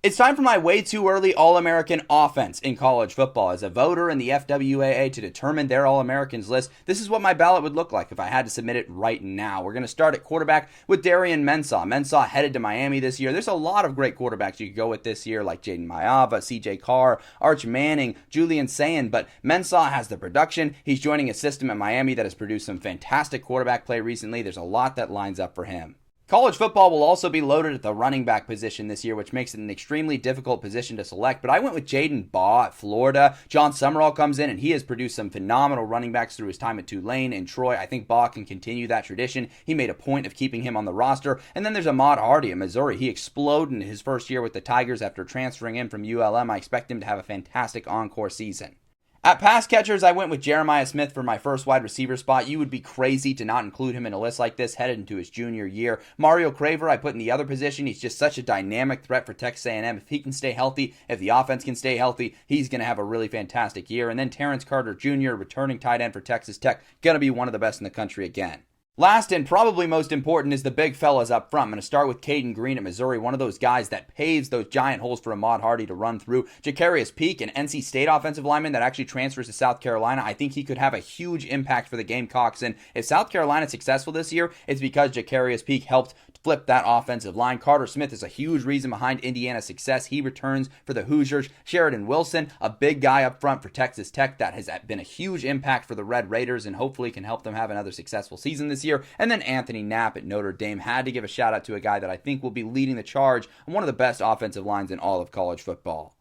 It's time for my way too early All-American offense in college football. As a voter in the FWAA to determine their All-Americans list, this is what my ballot would look like if I had to submit it right now. We're going to start at quarterback with Darian Mensah. Mensah headed to Miami this year. There's a lot of great quarterbacks you could go with this year, like Jaden Maiava, CJ Carr, Arch Manning, Julian Sayin, but Mensah has the production. He's joining a system at Miami that has produced some fantastic quarterback play recently. There's a lot that lines up for him. College football will also be loaded at the running back position this year, which makes it an extremely difficult position to select. But I went with Jaden Baugh at Florida. John Summerall comes in, and he has produced some phenomenal running backs through his time at Tulane and Troy. I think Baugh can continue that tradition. He made a point of keeping him on the roster. And then there's Ahmad Hardy at Missouri. He exploded in his first year with the Tigers after transferring in from ULM. I expect him to have a fantastic encore season. At pass catchers, I went with Jeremiah Smith for my first wide receiver spot. You would be crazy to not include him in a list like this headed into his junior year. Mario Craver, I put in the other position. He's just such a dynamic threat for Texas A&M. If he can stay healthy, if the offense can stay healthy, he's going to have a really fantastic year. And then Terrence Carter Jr., returning tight end for Texas Tech, going to be one of the best in the country again. Last and probably most important is the big fellas up front. I'm going to start with Caden Green at Missouri, one of those guys that paves those giant holes for Ahmad Hardy to run through. Jacarius Peak, an NC State offensive lineman that actually transfers to South Carolina. I think he could have a huge impact for the Gamecocks. And if South Carolina is successful this year, it's because Jacarius Peak helped flip that offensive line. Carter Smith is a huge reason behind Indiana's success. He returns for the Hoosiers. Sheridan Wilson, a big guy up front for Texas Tech that has been a huge impact for the Red Raiders and hopefully can help them have another successful season this year. And then Anthony Knapp at Notre Dame. Had to give a shout out to a guy that I think will be leading the charge on one of the best offensive lines in all of college football.